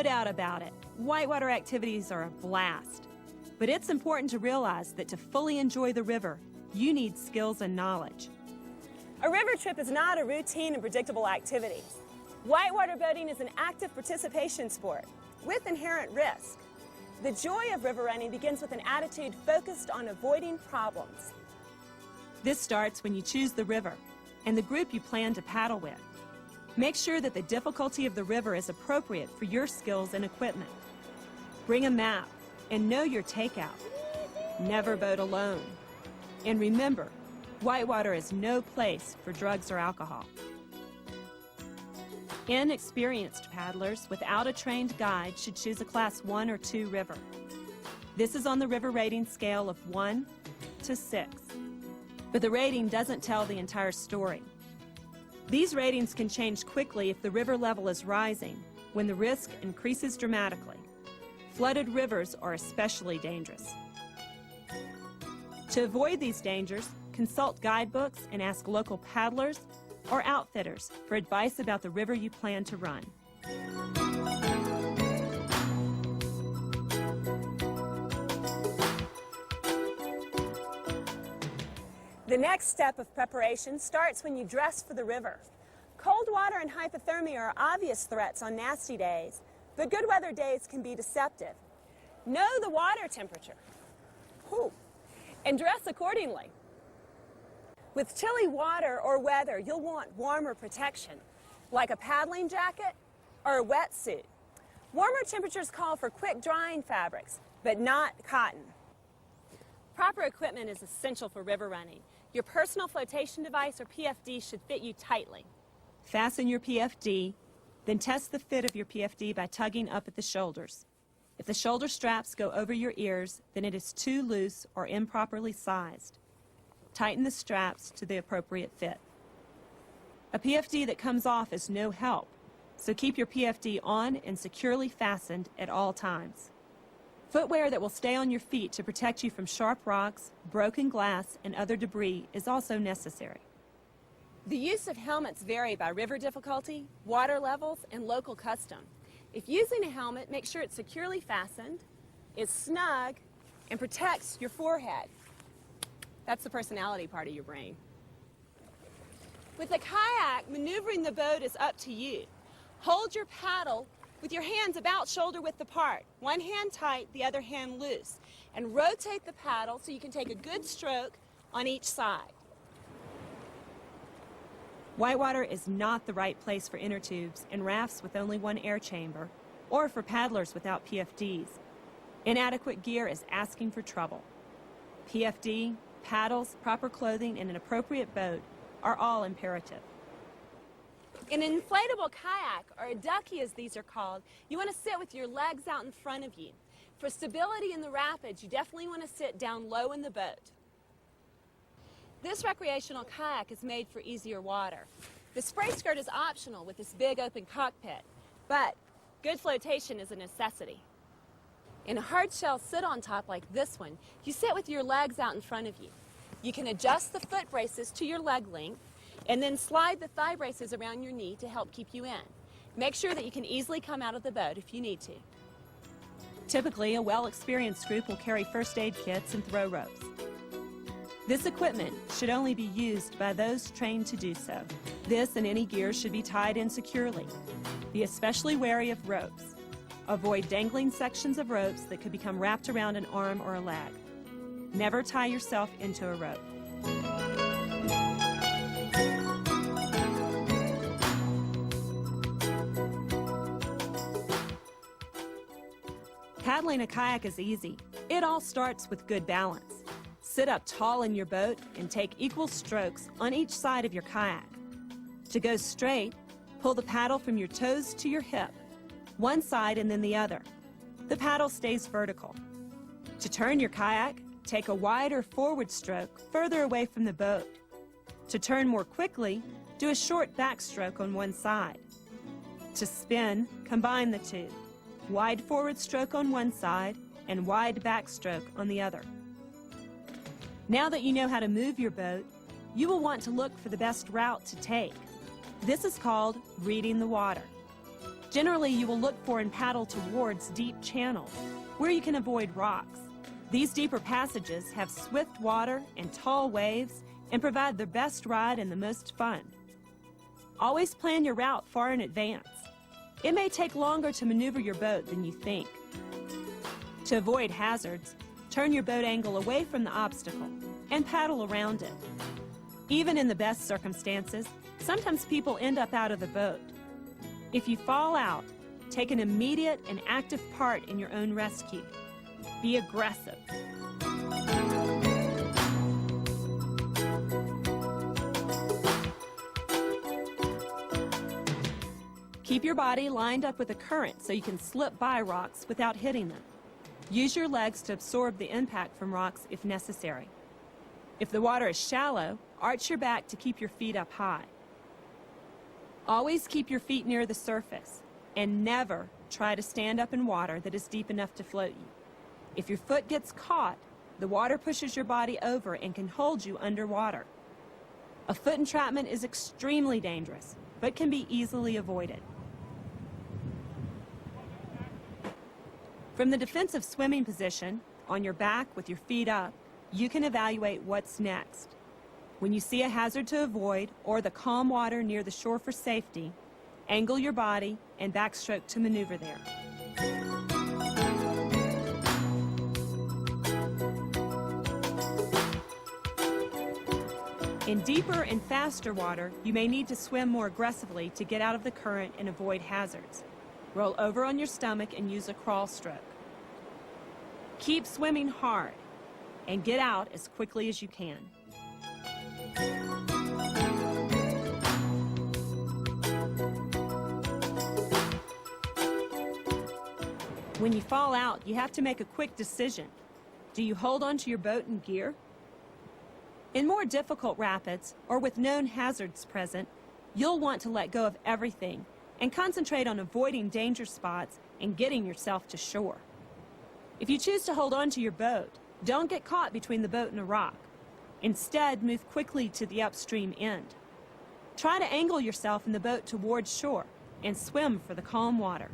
No doubt about it, whitewater activities are a blast. But it's important to realize that to fully enjoy the river, you need skills and knowledge. A river trip is not a routine and predictable activity. Whitewater boating is an active participation sport with inherent risk. The joy of river running begins with an attitude focused on avoiding problems. This starts when you choose the river and the group you plan to paddle with. Make sure that the difficulty of the river is appropriate for your skills and equipment. Bring a map and know your takeout. Never boat alone. And remember, whitewater is no place for drugs or alcohol. Inexperienced paddlers without a trained guide should choose a Class 1 or 2 river. This is on the river rating scale of 1 to 6. But the rating doesn't tell the entire story. These ratings can change quickly if the river level is rising, when the risk increases dramatically. Flooded rivers are especially dangerous. To avoid these dangers, consult guidebooks and ask local paddlers or outfitters for advice about the river you plan to run. The next step of preparation starts when you dress for the river. Cold water and hypothermia are obvious threats on nasty days, but good weather days can be deceptive. Know the water temperature. And dress accordingly. With chilly water or weather, you'll want warmer protection, like a paddling jacket or a wetsuit. Warmer temperatures call for quick drying fabrics, but not cotton. Proper equipment is essential for river running. Your personal flotation device or PFD should fit you tightly. Fasten your PFD, then test the fit of your PFD by tugging up at the shoulders. If the shoulder straps go over your ears, then it is too loose or improperly sized. Tighten the straps to the appropriate fit. A PFD that comes off is no help, so keep your PFD on and securely fastened at all times. Footwear that will stay on your feet to protect you from sharp rocks, broken glass, and other debris is also necessary. The use of helmets vary by river difficulty, water levels, and local custom. If using a helmet, make sure it's securely fastened, is snug, and protects your forehead. That's the personality part of your brain. With a kayak, maneuvering the boat is up to you. Hold your paddle with your hands about shoulder width apart, one hand tight, the other hand loose, and rotate the paddle so you can take a good stroke on each side. Whitewater is not the right place for inner tubes and rafts with only one air chamber, or for paddlers without PFDs. Inadequate gear is asking for trouble. PFD, paddles, proper clothing, and an appropriate boat are all imperative. In an inflatable kayak, or a ducky as these are called, you want to sit with your legs out in front of you. For stability in the rapids, you definitely want to sit down low in the boat. This recreational kayak is made for easier water. The spray skirt is optional with this big open cockpit, but good flotation is a necessity. In a hard shell sit-on top like this one, you sit with your legs out in front of you. You can adjust the foot braces to your leg length and then slide the thigh braces around your knee to help keep you in. Make sure that you can easily come out of the boat if you need to. Typically, a well-experienced group will carry first aid kits and throw ropes. This equipment should only be used by those trained to do so. This and any gear should be tied in securely. Be especially wary of ropes. Avoid dangling sections of ropes that could become wrapped around an arm or a leg. Never tie yourself into a rope. Paddling a kayak is easy. It all starts with good balance. Sit up tall in your boat and take equal strokes on each side of your kayak. To go straight, pull the paddle from your toes to your hip, one side and then the other. The paddle stays vertical. To turn your kayak, take a wider forward stroke further away from the boat. To turn more quickly, do a short backstroke on one side. To spin, combine the two. Wide forward stroke on one side and wide backstroke on the other. Now that you know how to move your boat, you will want to look for the best route to take. This is called reading the water. Generally, you will look for and paddle towards deep channels, where you can avoid rocks. These deeper passages have swift water and tall waves and provide the best ride and the most fun. Always plan your route far in advance. It may take longer to maneuver your boat than you think. To avoid hazards, turn your boat angle away from the obstacle and paddle around it. Even in the best circumstances, sometimes people end up out of the boat. If you fall out, take an immediate and active part in your own rescue. Be aggressive. Keep your body lined up with the current so you can slip by rocks without hitting them. Use your legs to absorb the impact from rocks if necessary. If the water is shallow, arch your back to keep your feet up high. Always keep your feet near the surface, and never try to stand up in water that is deep enough to float you. If your foot gets caught, the water pushes your body over and can hold you underwater. A foot entrapment is extremely dangerous, but can be easily avoided. From the defensive swimming position, on your back with your feet up, you can evaluate what's next. When you see a hazard to avoid or the calm water near the shore for safety, angle your body and backstroke to maneuver there. In deeper and faster water, you may need to swim more aggressively to get out of the current and avoid hazards. Roll over on your stomach and use a crawl stroke. Keep swimming hard and get out as quickly as you can. When you fall out, you have to make a quick decision. Do you hold on to your boat and gear? In more difficult rapids, or with known hazards present, you'll want to let go of everything and concentrate on avoiding danger spots and getting yourself to shore. If you choose to hold on to your boat, don't get caught between the boat and a rock. Instead, move quickly to the upstream end. Try to angle yourself in the boat towards shore and swim for the calm water.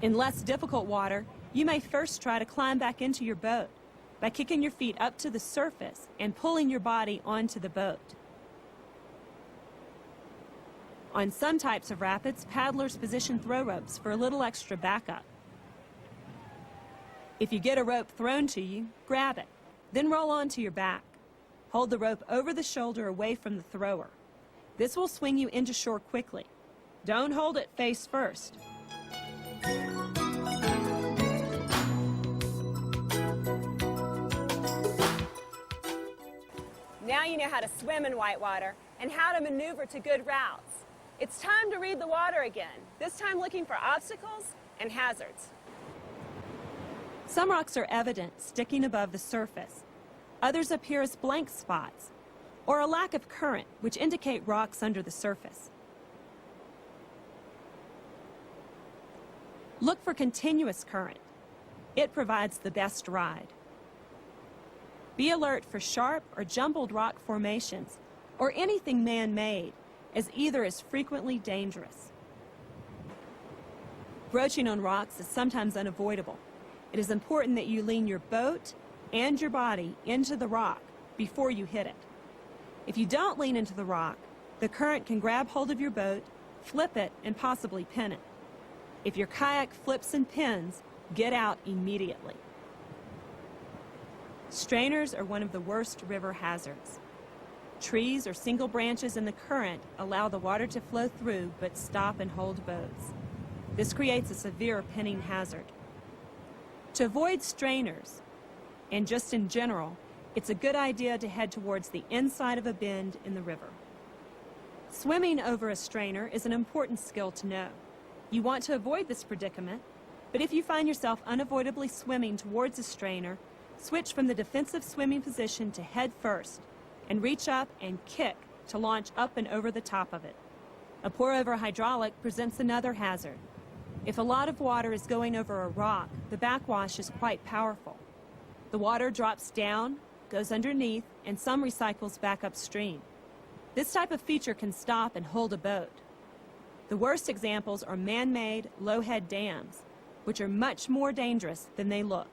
In less difficult water, you may first try to climb back into your boat by kicking your feet up to the surface and pulling your body onto the boat. On some types of rapids, paddlers position throw ropes for a little extra backup. If you get a rope thrown to you, grab it, then roll onto your back. Hold the rope over the shoulder away from the thrower. This will swing you into shore quickly. Don't hold it face first. Now you know how to swim in whitewater and how to maneuver to good routes. It's time to read the water again, this time looking for obstacles and hazards. Some rocks are evident, sticking above the surface. Others appear as blank spots, or a lack of current, which indicate rocks under the surface. Look for continuous current. It provides the best ride. Be alert for sharp or jumbled rock formations, or anything man-made, as either is frequently dangerous. Broaching on rocks is sometimes unavoidable. It is important that you lean your boat and your body into the rock before you hit it. If you don't lean into the rock, the current can grab hold of your boat, flip it, and possibly pin it. If your kayak flips and pins, get out immediately. Strainers are one of the worst river hazards. Trees or single branches in the current allow the water to flow through but stop and hold boats. This creates a severe pinning hazard. To avoid strainers, and just in general, it's a good idea to head towards the inside of a bend in the river. Swimming over a strainer is an important skill to know. You want to avoid this predicament, but if you find yourself unavoidably swimming towards a strainer, switch from the defensive swimming position to head first and reach up and kick to launch up and over the top of it. A pour-over hydraulic presents another hazard. If a lot of water is going over a rock, the backwash is quite powerful. The water drops down, goes underneath, and some recycles back upstream. This type of feature can stop and hold a boat. The worst examples are man-made, low-head dams, which are much more dangerous than they look.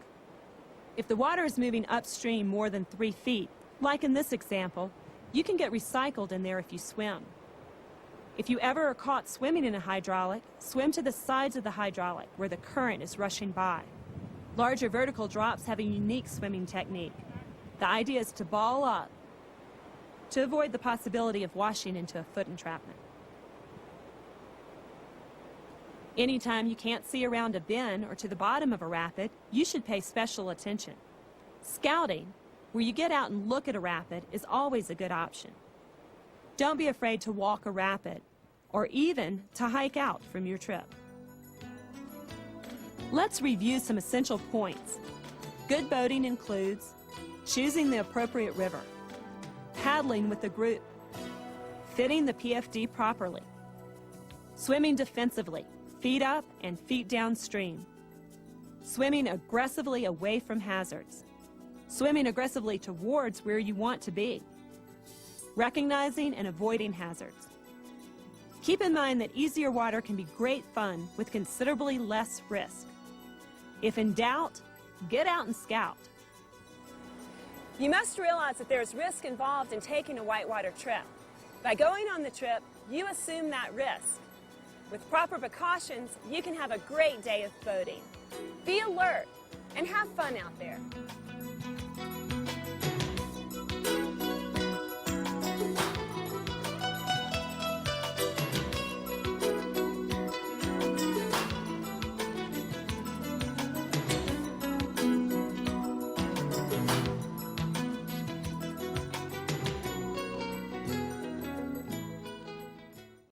If the water is moving upstream more than 3 feet, like in this example, you can get recycled in there if you swim. If you ever are caught swimming in a hydraulic, swim to the sides of the hydraulic where the current is rushing by. Larger vertical drops have a unique swimming technique. The idea is to ball up to avoid the possibility of washing into a foot entrapment. Anytime you can't see around a bend or to the bottom of a rapid, you should pay special attention. Scouting, where you get out and look at a rapid, is always a good option. Don't be afraid to walk a rapid or even to hike out from your trip. Let's review some essential points. Good boating includes choosing the appropriate river, paddling with a group, fitting the PFD properly, swimming defensively, feet up and feet downstream, swimming aggressively away from hazards, swimming aggressively towards where you want to be, recognizing and avoiding hazards. Keep in mind that easier water can be great fun with considerably less risk. If in doubt, get out and scout. You must realize that there's risk involved in taking a whitewater trip. By going on the trip, you assume that risk. With proper precautions, you can have a great day of boating. Be alert and have fun out there.